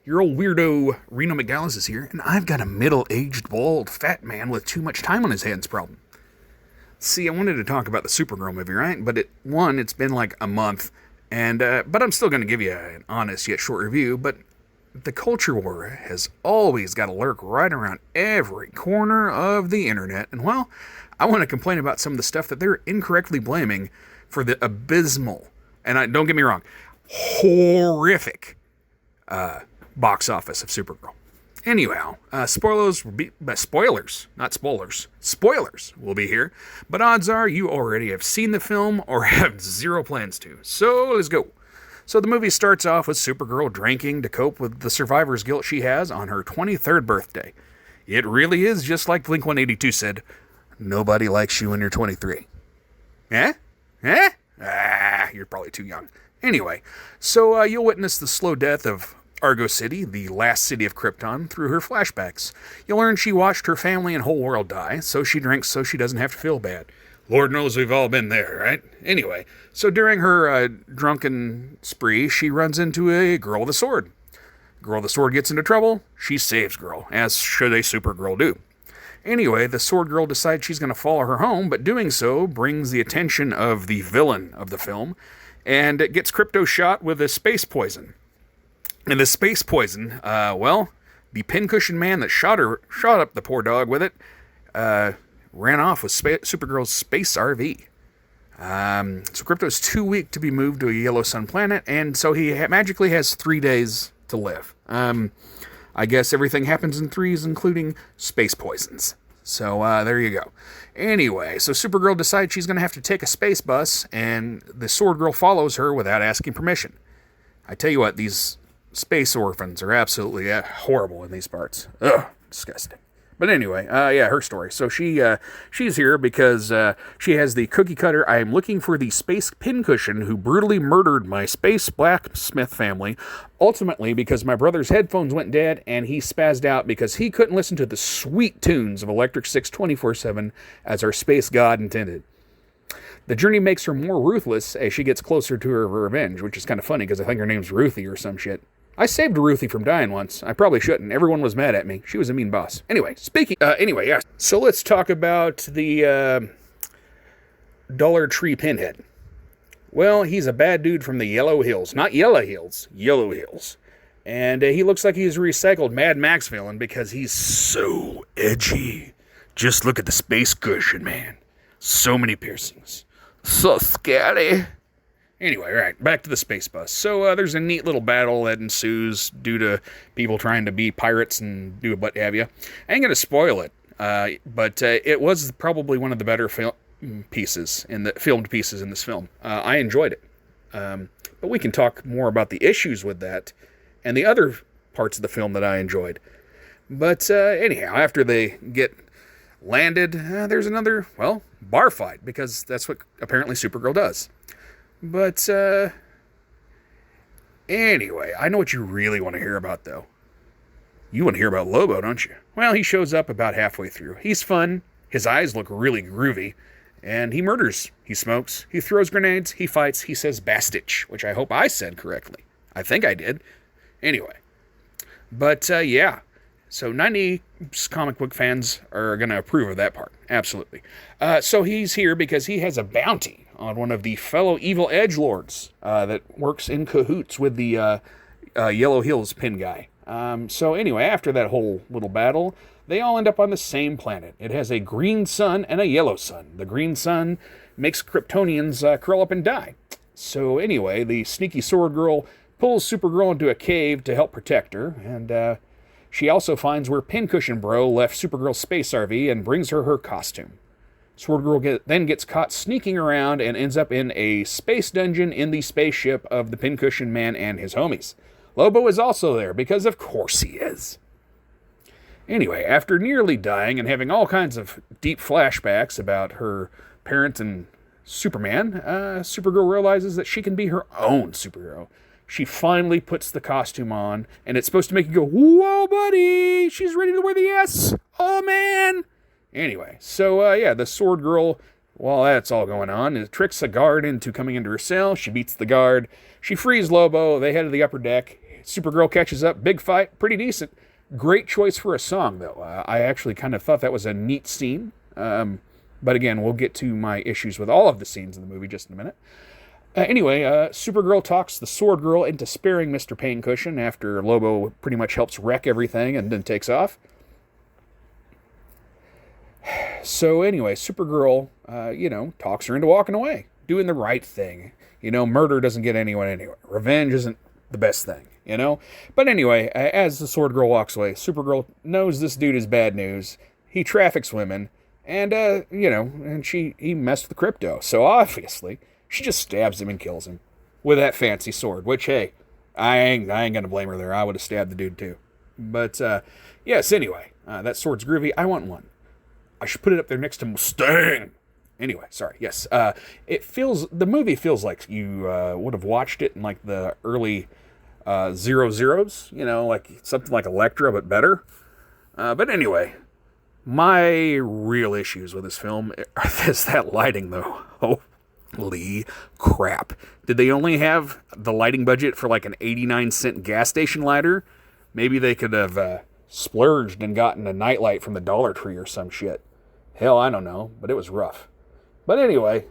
Your old weirdo Reno McDallas is here, and I've got a middle-aged, bald, fat man with too much time on his hands problem. See, I wanted to talk about the Supergirl movie, right? But it's been like a month, and but I'm still going to give you an honest yet short review, but the culture war has always got to lurk right around every corner of the internet, and well, I want to complain about some of the stuff that they're incorrectly blaming for the abysmal, and don't get me wrong, horrific box office of Supergirl. Anyhow, spoilers, not spoilers. Spoilers will be here, but odds are you already have seen the film or have zero plans to. So let's go. So the movie starts off with Supergirl drinking to cope with the survivor's guilt she has on her 23rd birthday. It really is just like Blink-182 said, nobody likes you when you're 23. Eh? Eh? You're probably too young. Anyway, so you'll witness the slow death of Argo City, the last city of Krypton, through her flashbacks. You'll learn she watched her family and whole world die, so she drinks so she doesn't have to feel bad. Lord knows we've all been there, right? Anyway, so during her drunken spree, she runs into a girl with a sword. Girl with a sword gets into trouble, she saves girl, as should a Supergirl do. Anyway, the sword girl decides she's going to follow her home, but doing so brings the attention of the villain of the film, and it gets Krypto shot with a space poison. And the space poison, the pincushion man that shot up the poor dog with it, ran off with Supergirl's space RV. So Krypto's too weak to be moved to a yellow sun planet, and so he magically has 3 days to live. I guess everything happens in threes, including space poisons. So there you go. Anyway, so Supergirl decides she's going to have to take a space bus, and the Sword Girl follows her without asking permission. I tell you what, these space orphans are absolutely horrible in these parts. Ugh, disgusting. But anyway, her story. So she's here because she has the cookie cutter, I am looking for the space pincushion who brutally murdered my space blacksmith family, ultimately because my brother's headphones went dead and he spazzed out because he couldn't listen to the sweet tunes of Electric Six 24/7 as our space god intended. The journey makes her more ruthless as she gets closer to her revenge, which is kind of funny because I think her name's Ruthie or some shit. I saved Ruthie from dying once. I probably shouldn't. Everyone was mad at me. She was a mean boss. Anyway, yeah. So let's talk about the Dollar Tree Pinhead. Well, he's a bad dude from the Yellow Hills. Not Yellow Hills. Yellow Hills. And he looks like he's a recycled Mad Max villain because he's so edgy. Just look at the space cushion, man. So many piercings. So scary. Anyway, right, back to the space bus. So there's a neat little battle that ensues due to people trying to be pirates and do what have you. I ain't going to spoil it, but it was probably one of the better filmed pieces in this film. I enjoyed it. But we can talk more about the issues with that and the other parts of the film that I enjoyed. But anyhow, after they get landed, there's another, bar fight, because that's what apparently Supergirl does. But, anyway, I know what you really want to hear about, though. You want to hear about Lobo, don't you? Well, he shows up about halfway through. He's fun, his eyes look really groovy, and he murders. He smokes, he throws grenades, he fights, he says Bastich, which I hope I said correctly. I think I did. Anyway. But, yeah. So 90 comic book fans are going to approve of that part. Absolutely. So he's here because he has a bounty on one of the fellow evil edgelords that works in cahoots with the Yellow Hills pin guy. So anyway, after that whole little battle, they all end up on the same planet. It has a green sun and a yellow sun. The green sun makes Kryptonians curl up and die. So anyway, the sneaky Sword Girl pulls Supergirl into a cave to help protect her, and she also finds where Pincushion Bro left Supergirl's space RV and brings her costume. Sword Girl then gets caught sneaking around and ends up in a space dungeon in the spaceship of the Pincushion Man and his homies. Lobo is also there, because of course he is. Anyway, after nearly dying and having all kinds of deep flashbacks about her parents and Superman, Supergirl realizes that she can be her own superhero. She finally puts the costume on, and it's supposed to make you go, whoa, buddy, she's ready to wear the S. Oh, man. Anyway, so, the Sword Girl, while that's all going on, it tricks a guard into coming into her cell. She beats the guard. She frees Lobo. They head to the upper deck. Supergirl catches up, big fight, pretty decent. Great choice for a song, though. I actually kind of thought that was a neat scene. But again, we'll get to my issues with all of the scenes in the movie just in a minute. Anyway, Supergirl talks the Sword Girl into sparing Mr. Paincushion after Lobo pretty much helps wreck everything and then takes off. So anyway, Supergirl, talks her into walking away, doing the right thing. Murder doesn't get anyone anywhere. Revenge isn't the best thing, But anyway, as the Sword Girl walks away, Supergirl knows this dude is bad news. He traffics women, and, and he messed with crypto. So obviously, she just stabs him and kills him with that fancy sword, which, hey, I ain't gonna blame her there. I would have stabbed the dude too. But, yes, anyway, that sword's groovy. I want one. I should put it up there next to Mustang. Anyway, sorry. Yes, the movie feels like you would have watched it in like the early 00s, like something like Elektra, but better. But anyway, my real issues with this film is that lighting, though. Holy crap. Did they only have the lighting budget for like an 89-cent gas station lighter? Maybe they could have splurged and gotten a nightlight from the Dollar Tree or some shit. Hell, I don't know, but it was rough. But anyway,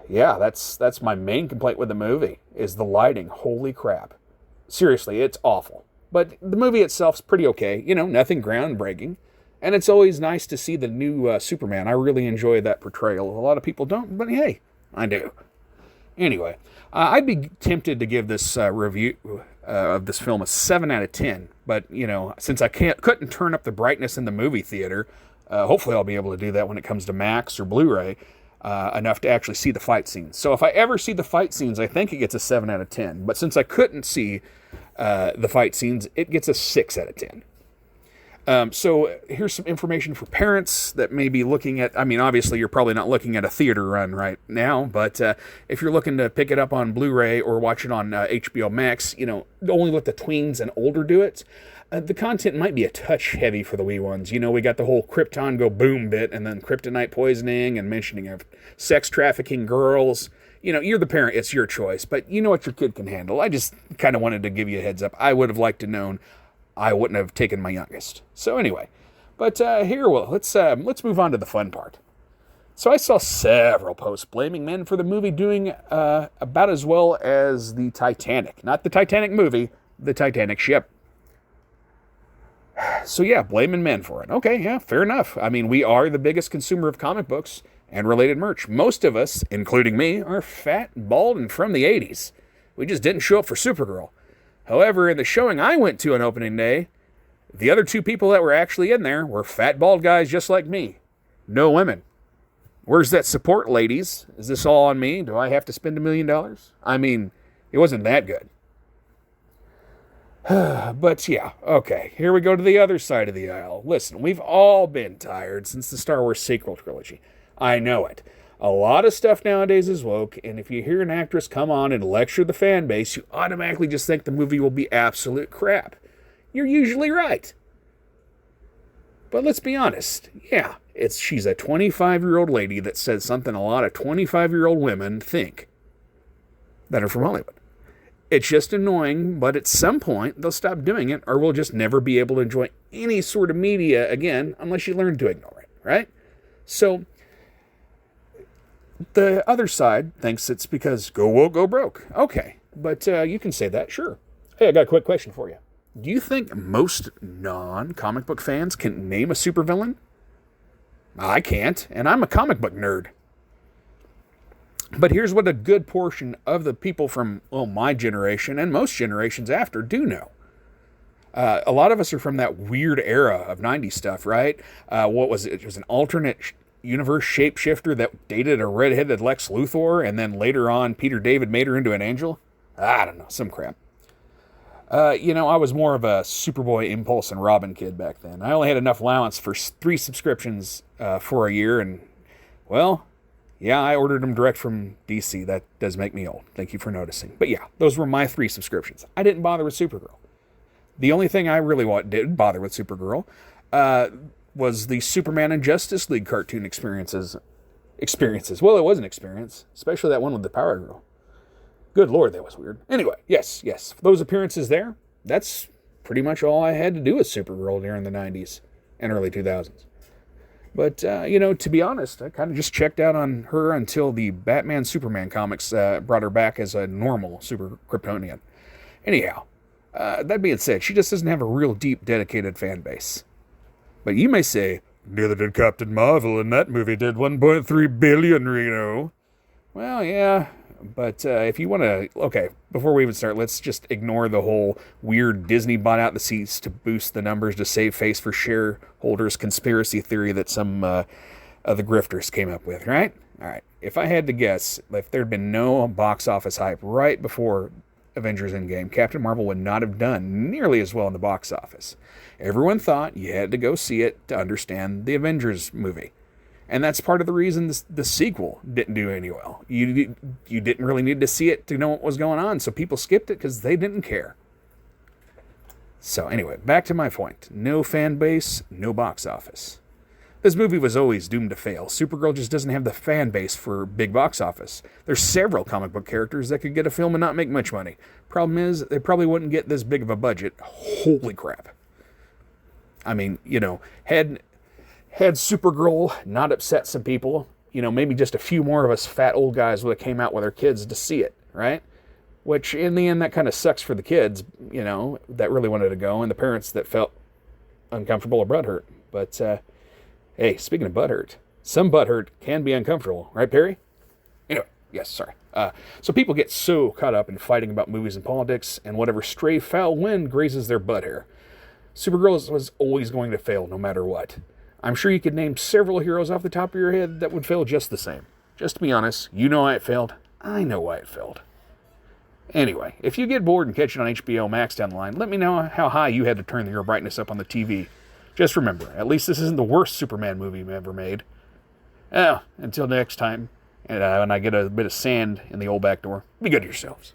yeah, that's my main complaint with the movie, is the lighting. Holy crap. Seriously, it's awful. But the movie itself's pretty okay. Nothing groundbreaking. And it's always nice to see the new Superman. I really enjoy that portrayal. A lot of people don't, but hey, I do. Anyway, I'd be tempted to give this review of this film a 7 out of 10. But, since I couldn't turn up the brightness in the movie theater, hopefully I'll be able to do that when it comes to Max or Blu-ray, enough to actually see the fight scenes. So if I ever see the fight scenes, I think it gets a 7 out of 10. But since I couldn't see the fight scenes, it gets a 6 out of 10. So here's some information for parents that may be looking at, obviously you're probably not looking at a theater run right now, but if you're looking to pick it up on Blu-ray or watch it on HBO Max, only let the tweens and older do it. The content might be a touch heavy for the wee ones. We got the whole Krypton go boom bit, and then kryptonite poisoning and mentioning of sex trafficking girls. You're the parent, it's your choice, but you know what your kid can handle. I just kind of wanted to give you a heads up. I would have liked to known. I wouldn't have taken my youngest. So anyway, but let's move on to the fun part. So I saw several posts blaming men for the movie doing about as well as the Titanic. Not the Titanic movie, the Titanic ship. So yeah, blaming men for it. Okay, yeah, fair enough. We are the biggest consumer of comic books and related merch. Most of us, including me, are fat, bald, and from the 80s. We just didn't show up for Supergirl. However, in the showing I went to on opening day, the other two people that were actually in there were fat, bald guys just like me. No women. Where's that support, ladies? Is this all on me? Do I have to spend $1 million? It wasn't that good. But yeah, okay, here we go to the other side of the aisle. Listen, we've all been tired since the Star Wars sequel trilogy. I know it. A lot of stuff nowadays is woke, and if you hear an actress come on and lecture the fan base, you automatically just think the movie will be absolute crap. You're usually right. But let's be honest. Yeah, she's a 25-year-old lady that says something a lot of 25-year-old women think that are from Hollywood. It's just annoying, but at some point, they'll stop doing it, or we'll just never be able to enjoy any sort of media again unless you learn to ignore it, right? So the other side thinks it's because go woke, go broke. Okay, but you can say that, sure. Hey, I got a quick question for you. Do you think most non-comic book fans can name a supervillain? I can't, and I'm a comic book nerd. But here's what a good portion of the people from, my generation and most generations after do know. A lot of us are from that weird era of 90s stuff, right? What was it? It was an alternate universe shapeshifter that dated a redheaded Lex Luthor, and then later on Peter David made her into an angel. I don't know, some crap. I was more of a Superboy, Impulse, and Robin kid back then. I only had enough allowance for 3 subscriptions for a year, and, yeah, I ordered them direct from DC. That does make me old. Thank you for noticing. But yeah, those were my 3 subscriptions. I didn't bother with Supergirl. The only thing I really did bother with Supergirl was the Superman and Justice League cartoon experiences. Well, it was an experience, especially that one with the Power Girl. Good Lord, that was weird. Anyway, yes. Those appearances there, that's pretty much all I had to do with Supergirl during the 90s and early 2000s. But, to be honest, I kind of just checked out on her until the Batman Superman comics brought her back as a normal Super Kryptonian. Anyhow, that being said, she just doesn't have a real deep, dedicated fan base. But you may say, neither did Captain Marvel, and that movie did 1.3 billion, Reno. Well, yeah, but if you want to... Okay, before we even start, let's just ignore the whole weird Disney bought out the seats to boost the numbers to save face for shareholders conspiracy theory that some of the grifters came up with, right? All right, if I had to guess, if there'd been no box office hype right before Avengers Endgame, Captain Marvel would not have done nearly as well in the box office. Everyone thought you had to go see it to understand the Avengers movie. And that's part of the reason the sequel didn't do any well. You didn't really need to see it to know what was going on, so people skipped it because they didn't care. So anyway, back to my point. No fan base, no box office. This movie was always doomed to fail. Supergirl just doesn't have the fan base for big box office. There's several comic book characters that could get a film and not make much money. Problem is, they probably wouldn't get this big of a budget. Holy crap. I mean, had Supergirl not upset some people, maybe just a few more of us fat old guys would have came out with our kids to see it, right? Which, in the end, that kind of sucks for the kids, that really wanted to go, and the parents that felt uncomfortable or butthurt. But, hey, speaking of butthurt, some butthurt can be uncomfortable, right, Perry? Anyway, yes, sorry. So people get so caught up in fighting about movies and politics, and whatever stray foul wind grazes their butt hair. Supergirl was always going to fail no matter what. I'm sure you could name several heroes off the top of your head that would fail just the same. Just to be honest, you know why it failed. I know why it failed. Anyway, if you get bored and catch it on HBO Max down the line, let me know how high you had to turn your brightness up on the TV. Just remember, at least this isn't the worst Superman movie ever made. Until next time, and when I get a bit of sand in the old back door, be good to yourselves.